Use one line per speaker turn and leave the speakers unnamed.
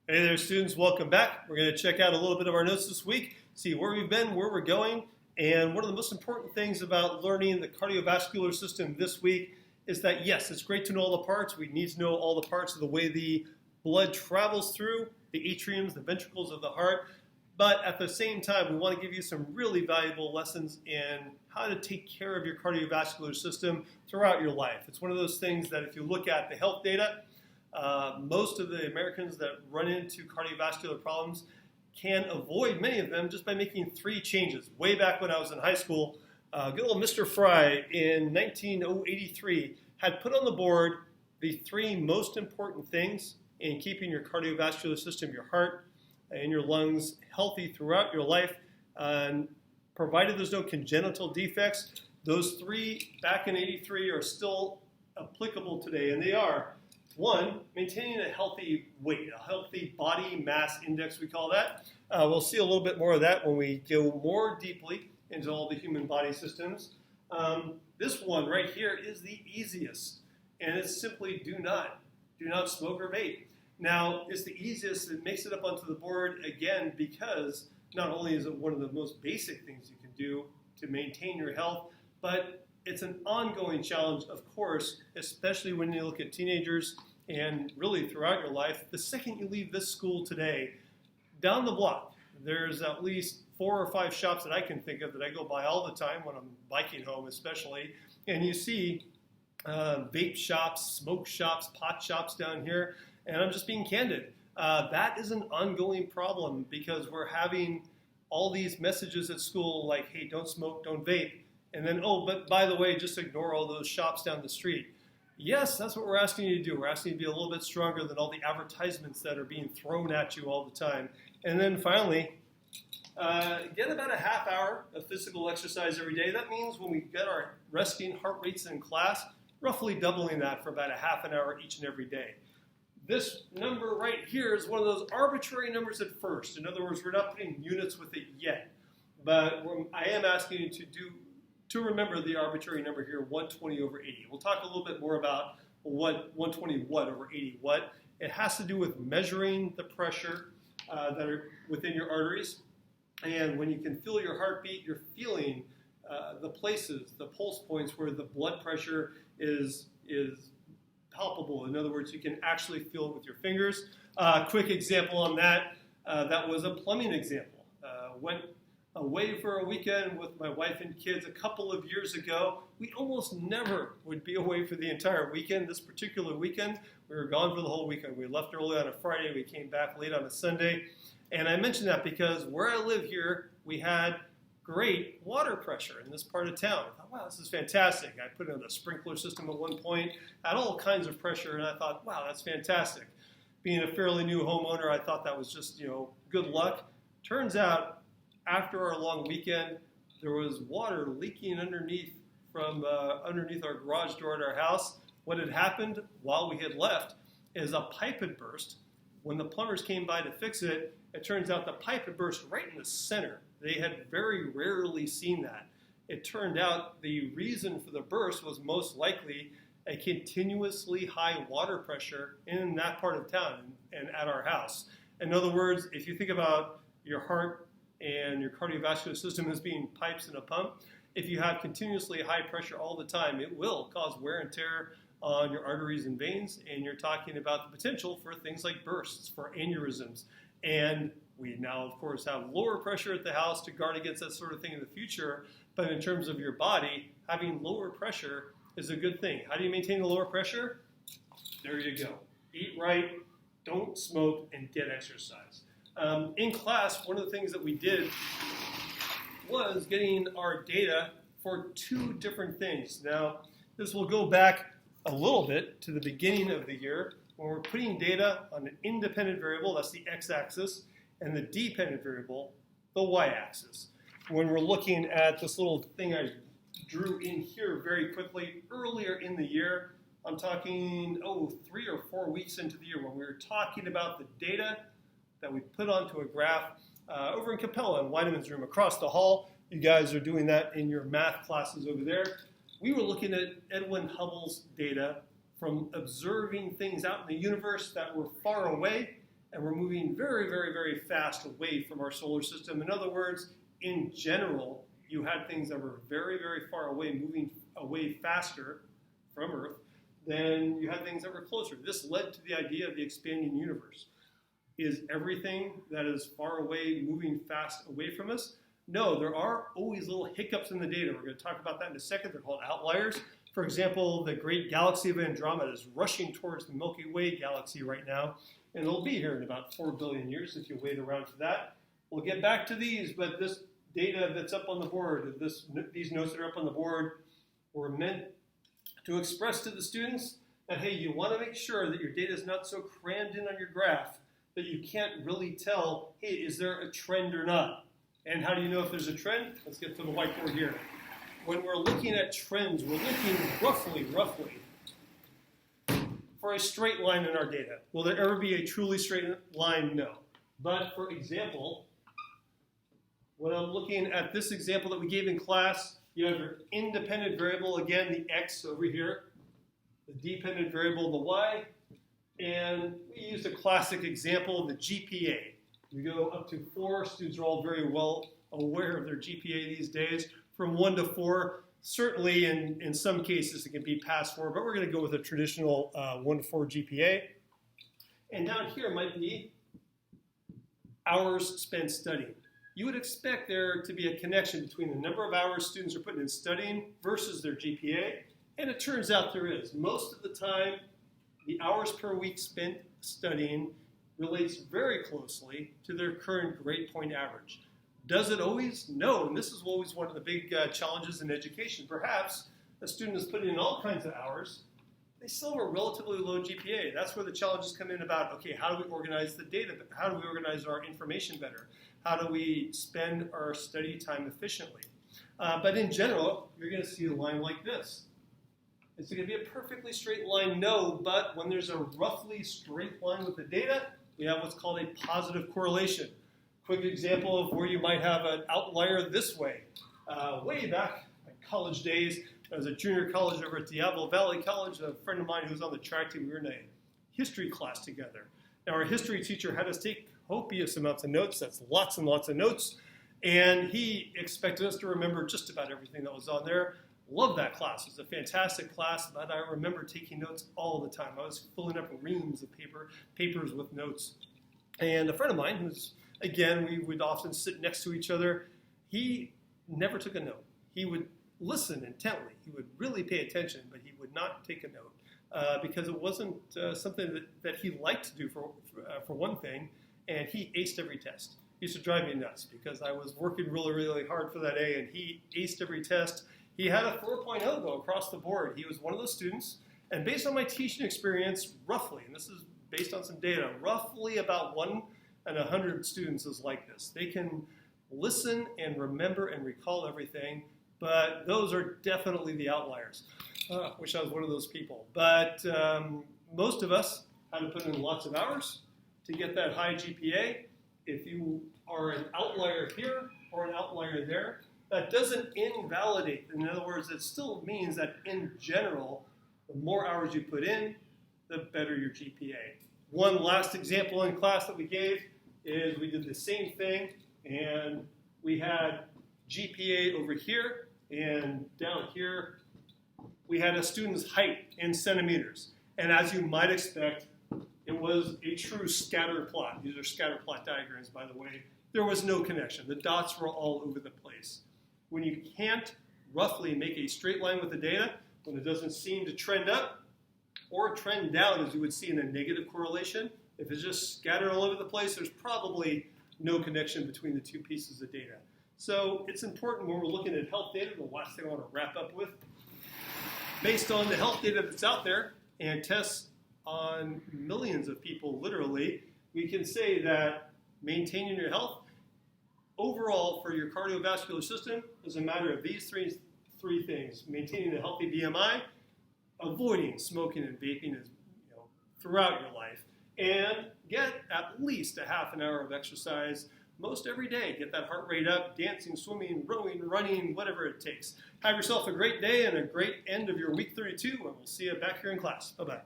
Hey there, students. Welcome back. We're going to check out a little bit of our notes this week, see where we've been, where we're going, and one of the most important things about learning the cardiovascular system this week is that, yes, it's great to know all the parts. We need to know all the parts of the way the blood travels through the atriums, the ventricles of the heart, but at the same time, we want to give you some really valuable lessons in how to take care of your cardiovascular system throughout your life. It's one of those things that if you look at the health data, most of the Americans that run into cardiovascular problems can avoid many of them just by making 3 changes. Way back when I was in high school, good old Mr. Fry in 1983 had put on the board the 3 most important things in keeping your cardiovascular system, your heart, and your lungs healthy throughout your life. And provided there's no congenital defects, those 3 back in 83 are still applicable today, and they are: 1, maintaining a healthy weight, a healthy body mass index, we call that. We'll see a little bit more of that when we go more deeply into all the human body systems. This one right here is the easiest, and it's simply do not smoke or vape. Now, it's the easiest. It makes it up onto the board again because not only is it one of the most basic things you can do to maintain your health, but it's an ongoing challenge, of course, especially when you look at teenagers and really throughout your life. The second you leave this school today, down the block, there's at least 4 or 5 shops that I can think of that I go by all the time when I'm biking home especially, and you see vape shops, smoke shops, pot shops down here, and I'm just being candid. That is an ongoing problem because we're having all these messages at school like, hey, don't smoke, don't vape. And then, oh, but by the way, just ignore all those shops down the street. Yes, that's what we're asking you to do. We're asking you to be a little bit stronger than all the advertisements that are being thrown at you all the time. And then finally, get about a half hour of physical exercise every day. That means when we get our resting heart rates in class, roughly doubling that for about a half an hour each and every day. This number right here is one of those arbitrary numbers at first. In other words, we're not putting units with it yet. But I am asking you to remember the arbitrary number here, 120 over 80. We'll talk a little bit more about what 120 what over 80 what. It has to do with measuring the pressure that are within your arteries. And when you can feel your heartbeat, you're feeling the places, the pulse points where the blood pressure is palpable. In other words, you can actually feel it with your fingers. Quick example on that, that was a plumbing example. Went away for a weekend with my wife and kids a couple of years ago. We almost never would be away for the entire weekend. This particular weekend, we were gone for the whole weekend. We left early on a Friday. We came back late on a Sunday. And I mention that because where I live here, we had great water pressure in this part of town. I thought, wow, this is fantastic. I put in a sprinkler system at one point, had all kinds of pressure, and I thought, wow, that's fantastic. Being a fairly new homeowner, I thought that was just, good luck. Turns out, after our long weekend, there was water leaking underneath from underneath our garage door at our house. What had happened while we had left is a pipe had burst. When the plumbers came by to fix it, it turns out the pipe had burst right in the center. They had very rarely seen that. It turned out the reason for the burst was most likely a continuously high water pressure in that part of town and at our house. In other words, if you think about your heart and your cardiovascular system as being pipes and a pump, if you have continuously high pressure all the time, it will cause wear and tear on your arteries and veins, and you're talking about the potential for things like bursts, for aneurysms. And we now, of course, have lower pressure at the house to guard against that sort of thing in the future, but in terms of your body, having lower pressure is a good thing. How do you maintain the lower pressure? There you go. Eat right, don't smoke, and get exercise. In class, one of the things that we did was getting our data for 2 different things. Now, this will go back a little bit to the beginning of the year when we're putting data on an independent variable, that's the x-axis, and the dependent variable, the y-axis. When we're looking at this little thing I drew in here very quickly earlier in the year, I'm talking, 3 or 4 weeks into the year when we were talking about the data that we put onto a graph over in Capella in Weideman's room across the hall. You guys are doing that in your math classes over there. We were looking at Edwin Hubble's data from observing things out in the universe that were far away and we're moving very, very, very fast away from our solar system. In other words, in general, you had things that were very, very far away, moving away faster from Earth than you had things that were closer. This led to the idea of the expanding universe. Is everything that is far away moving fast away from us? No, there are always little hiccups in the data. We're going to talk about that in a second. They're called outliers. For example, the great galaxy of Andromeda is rushing towards the Milky Way galaxy right now, and it'll be here in about 4 billion years if you wait around for that. We'll get back to these, but this data that's up on the board, these notes that are up on the board, were meant to express to the students that, hey, you want to make sure that your data is not so crammed in on your graph that you can't really tell, hey, is there a trend or not? And how do you know if there's a trend? Let's get to the whiteboard here. When we're looking at trends, we're looking roughly, for a straight line in our data. Will there ever be a truly straight line? No. But for example, when I'm looking at this example that we gave in class, you have your independent variable, again, the x over here, the dependent variable, the y, and we used a classic example of the GPA. You go up to 4. Students are all very well aware of their GPA these days. From 1 to 4, certainly in some cases it can be past 4, but we're going to go with a traditional 1 to 4 GPA. And down here might be hours spent studying. You would expect there to be a connection between the number of hours students are putting in studying versus their GPA, and it turns out there is. Most of the time, the hours per week spent studying relates very closely to their current grade point average. Does it always? No, and this is always one of the big challenges in education. Perhaps a student is putting in all kinds of hours, they still have a relatively low GPA. That's where the challenges come in about, okay, how do we organize the data? How do we organize our information better? How do we spend our study time efficiently? But in general, you're going to see a line like this. Is it going to be a perfectly straight line? No, but when there's a roughly straight line with the data, we have what's called a positive correlation. Quick example of where you might have an outlier this way. Way back in college days, I was a junior college over at Diablo Valley College. A friend of mine who was on the track team, we were in a history class together. Now, our history teacher had us take copious amounts of notes. That's lots and lots of notes. And he expected us to remember just about everything that was on there. Loved that class. It was a fantastic class, but I remember taking notes all the time. I was filling up reams of papers with notes. And a friend of mine, who's, again, we would often sit next to each other, he never took a note. He would listen intently. He would really pay attention, but he would not take a note because it wasn't something that he liked to do for one thing, and he aced every test. It used to drive me nuts because I was working really, really hard for that A, and he aced every test. He had a 4.0 go across the board. He was one of those students, and based on my teaching experience, roughly, and this is based on some data, roughly about 1 in 100 students is like this. They can listen and remember and recall everything, but those are definitely the outliers. Wish I was one of those people. But most of us had to put in lots of hours to get that high GPA. If you are an outlier here or an outlier there, that doesn't invalidate. In other words, it still means that in general, the more hours you put in, the better your GPA. One last example in class that we gave is we did the same thing, and we had GPA over here, and down here, we had a student's height in centimeters. And as you might expect, it was a true scatter plot. These are scatter plot diagrams, by the way. There was no connection. The dots were all over the place. When you can't roughly make a straight line with the data, when it doesn't seem to trend up or trend down, as you would see in a negative correlation, if it's just scattered all over the place, there's probably no connection between the two pieces of data. So it's important when we're looking at health data, the last thing I want to wrap up with, based on the health data that's out there and tests on millions of people, literally, we can say that maintaining your health overall for your cardiovascular system is a matter of these three things: maintaining a healthy BMI, avoiding smoking and vaping throughout your life, and get at least a half an hour of exercise most every day. Get that heart rate up, dancing, swimming, rowing, running, whatever it takes. Have yourself a great day and a great end of your week 32, and we'll see you back here in class. Bye-bye.